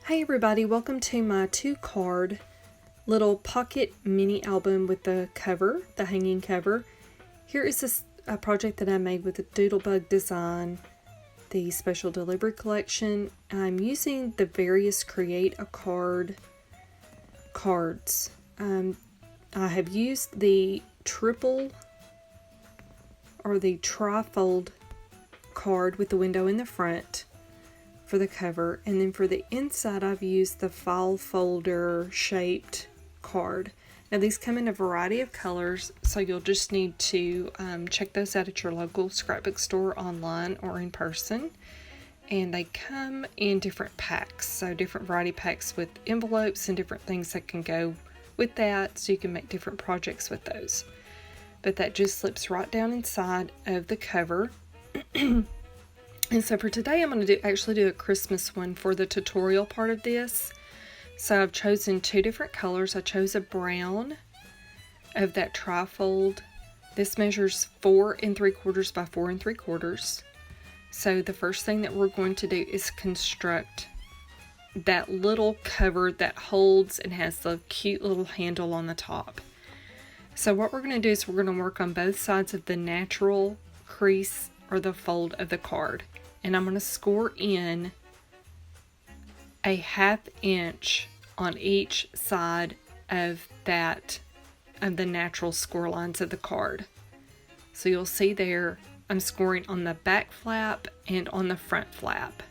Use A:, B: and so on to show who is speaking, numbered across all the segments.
A: Hey everybody, welcome to my 2-card little pocket mini album with the cover, the hanging cover. Here is a project that I made with the Doodlebug design, the special delivery collection. I'm using the various Create a Card cards. I have used the triple or the tri-fold card with the window in the front for the cover, and then for the inside I've used the file folder shaped card. Now these come in a variety of colors, so you'll just need to check those out at your local scrapbook store online or in person. And they come in different packs, so different variety packs with envelopes and different things that can go with that, so you can make different projects with those. But that just slips right down inside of the cover. And so for today, I'm going to actually do a Christmas one for the tutorial part of this. So I've chosen 2 different colors. I chose a brown of that tri-fold. This measures 4 3/4 by 4 3/4. So the first thing that we're going to do is construct that little cover that holds and has the cute little handle on the top. So what we're going to do is we're going to work on both sides of the natural crease or the fold of the card. And I'm going to score in a 1/2 inch on each side of that, of the natural score lines of the card. So you'll see there, I'm scoring on the back flap and on the front flap.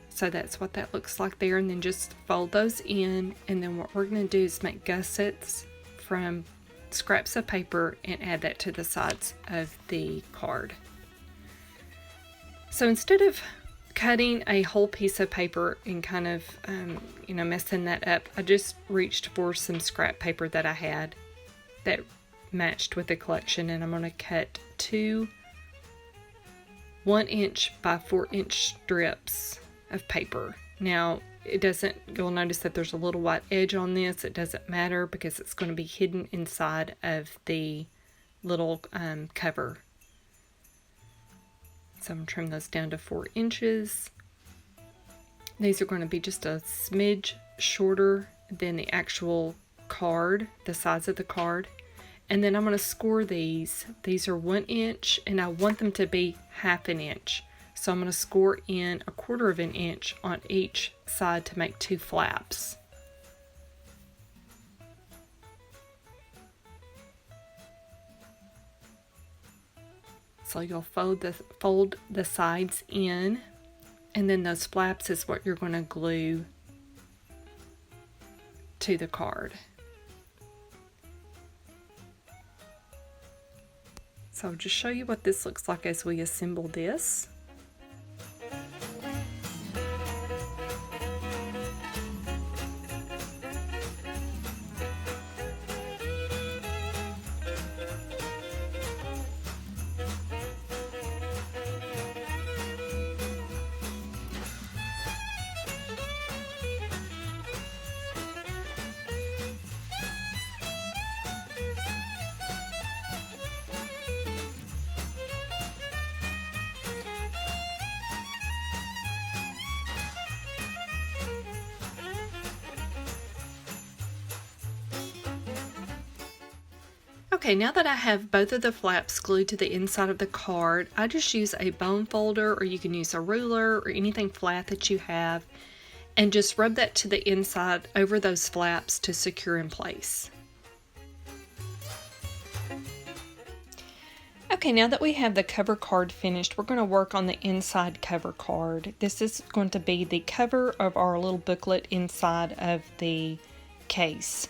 A: So that's what that looks like there, and then just fold those in, and then what we're going to do is make gussets from scraps of paper and add that to the sides of the card. So instead of cutting a whole piece of paper and kind of, messing that up, I just reached for some scrap paper that I had that matched with the collection, and I'm going to cut 2 1-inch by 4-inch strips of paper. Now, you'll notice that there's a little white edge on this. It doesn't matter because it's going to be hidden inside of the little cover. So I'm going to trim those down to 4 inches. These are going to be just a smidge shorter than the actual card, the size of the card. And then I'm going to score these. These are 1 inch, and I want them to be 1/2 inch. So I'm going to score in 1/4 inch on each side to make 2 flaps. So you'll fold the sides in, and then those flaps is what you're going to glue to the card. So I'll just show you what this looks like as we assemble this. Okay, now that I have both of the flaps glued to the inside of the card, I just use a bone folder, or you can use a ruler or anything flat that you have, and just rub that to the inside over those flaps to secure in place. Okay, now that we have the cover card finished, we're going to work on the inside cover card. This is going to be the cover of our little booklet inside of the case.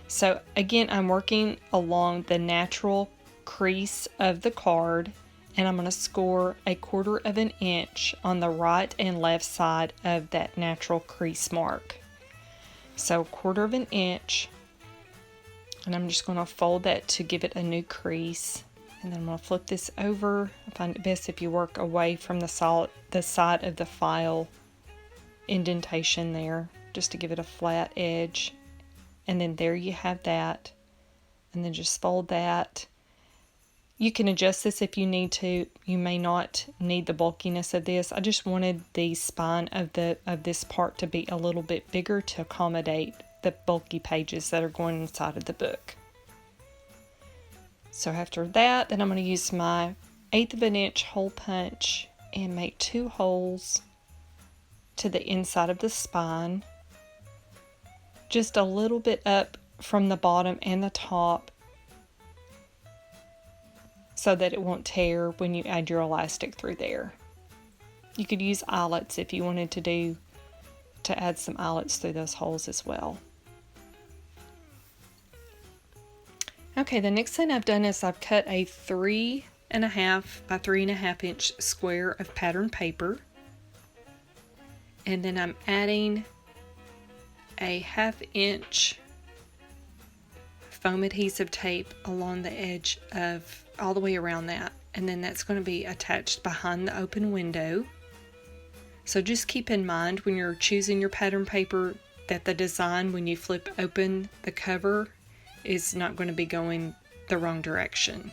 A: So again, I'm working along the natural crease of the card, and I'm going to score 1/4 inch on the right and left side of that natural crease mark. So 1/4 inch, and I'm just going to fold that to give it a new crease. And then I'm going to flip this over. I find it best if you work away from the side of the file indentation there, just to give it a flat edge. And then there you have that. And then just fold that. You can adjust this if you need to. You may not need the bulkiness of this. I just wanted the spine of this part to be a little bit bigger to accommodate the bulky pages that are going inside of the book. So after that, then I'm going to use my 1/8 of an inch hole punch and make 2 holes to the inside of the spine, just a little bit up from the bottom and the top, so that it won't tear when you add your elastic through there. You could use eyelets if you wanted to add some eyelets through those holes as well. Okay, the next thing I've done is I've cut a 3.5 by 3.5 inch square of pattern paper, and then I'm adding a 1/2 inch foam adhesive tape along the edge of all the way around that, and then that's going to be attached behind the open window. So just keep in mind when you're choosing your pattern paper that the design, when you flip open the cover, is not going to be going the wrong direction.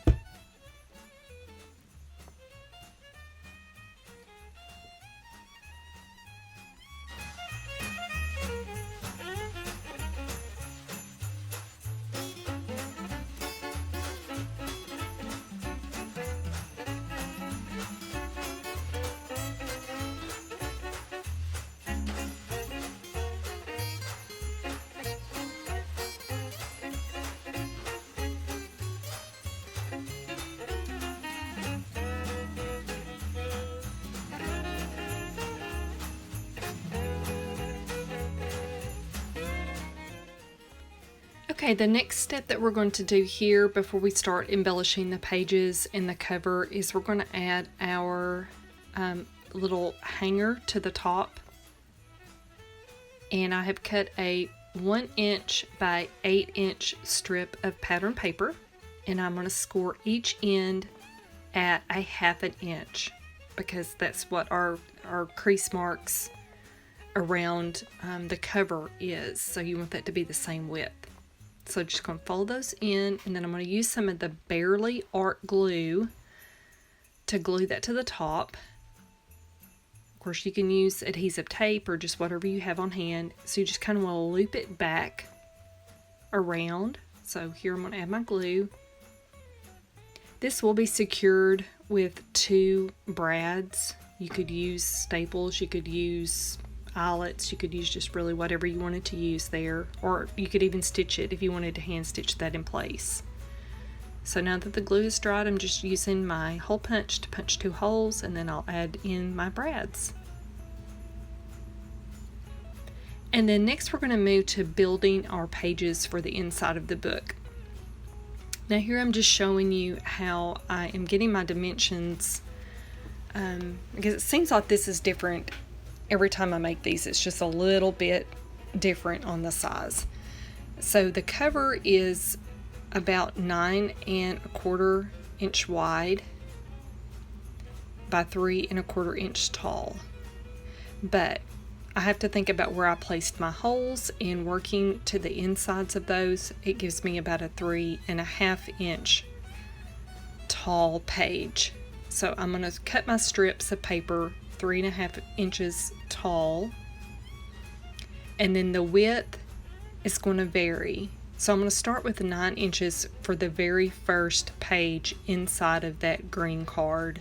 A: Okay, the next step that we're going to do here before we start embellishing the pages and the cover is we're going to add our little hanger to the top. And I have cut a 1 inch by 8 inch strip of pattern paper, and I'm going to score each end at a 1/2 inch because that's what our crease marks around the cover is. So you want that to be the same width. So just going to fold those in, and then I'm going to use some of the Barely Art glue to glue that to the top. Of course, you can use adhesive tape or just whatever you have on hand. So you just kind of want to loop it back around. So here I'm going to add my glue. This will be secured with 2 brads. You could use staples, you could use eyelets, you could use just really whatever you wanted to use there, or you could even stitch it if you wanted to hand stitch that in place. So now that the glue is dried, I'm just using my hole punch to punch 2 holes, and then I'll add in my brads. And then next we're going to move to building our pages for the inside of the book. Now here I'm just showing you how I am getting my dimensions, because it seems like this is different every time I make these. It's just a little bit different on the size. So the cover is about 9.25 inch wide by 3.25 inch tall. But I have to think about where I placed my holes, and working to the insides of those, it gives me about a 3.5 inch tall page. So I'm going to cut my strips of paper 3.5 inches tall, and then the width is going to vary. So I'm going to start with 9 inches for the very first page inside of that green card.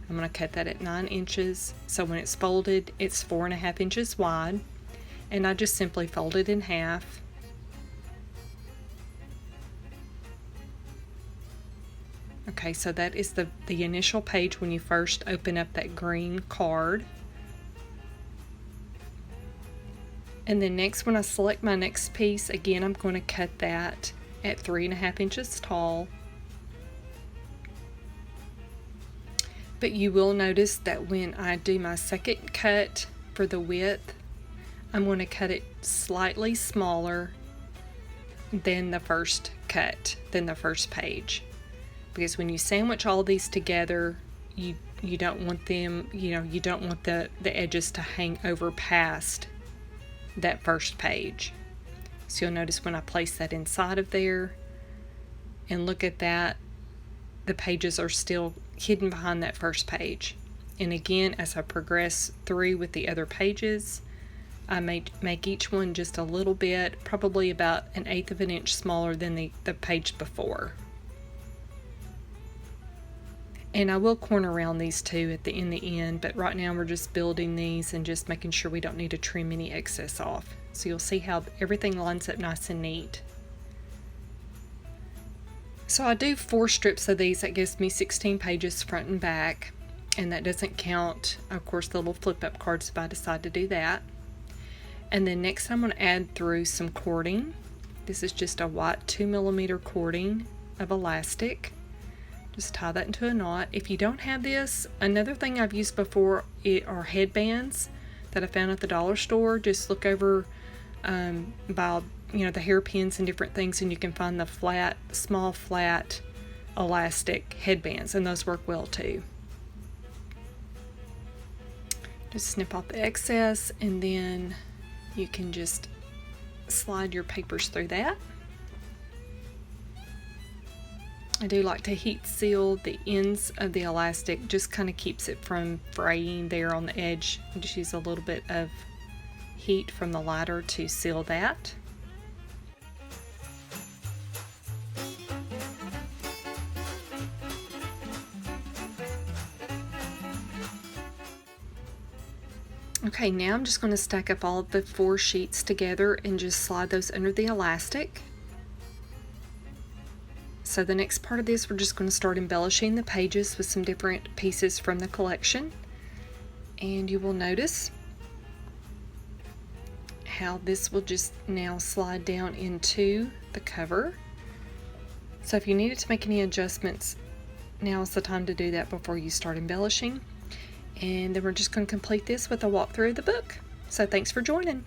A: I'm going to cut that at 9 inches. So when it's folded, it's 4.5 inches wide, and I just simply fold it in half. Okay, so that is the initial page when you first open up that green card. And then next, when I select my next piece, again, I'm going to cut that at 3.5 inches tall. But you will notice that when I do my second cut for the width, I'm going to cut it slightly smaller than the first cut, than the first page. Because when you sandwich all these together, you don't want them, you don't want the edges to hang over past that first page. So you'll notice when I place that inside of there, and look at that, the pages are still hidden behind that first page. And again, as I progress through with the other pages, I make each one just a little bit, probably about 1/8 of an inch smaller than the page before. And I will corner around these two in the end, but right now we're just building these and just making sure we don't need to trim any excess off. So you'll see how everything lines up nice and neat. So I do 4 strips of these. That gives me 16 pages front and back, and that doesn't count, of course, the little flip up cards if I decide to do that. And then next I'm going to add through some cording. This is just a white 2mm cording of elastic. Just tie that into a knot. If you don't have this, another thing I've used before are headbands that I found at the dollar store. Just look over by the hairpins and different things, and you can find the small flat elastic headbands, and those work well too. Just snip off the excess, and then you can just slide your papers through that. I do like to heat seal the ends of the elastic, just kind of keeps it from fraying there on the edge. Just use a little bit of heat from the lighter to seal that. Okay, now I'm just going to stack up all of the 4 sheets together and just slide those under the elastic. So the next part of this, we're just going to start embellishing the pages with some different pieces from the collection. And you will notice how this will just now slide down into the cover. So if you needed to make any adjustments, now is the time to do that before you start embellishing. And then we're just going to complete this with a walkthrough of the book. So thanks for joining.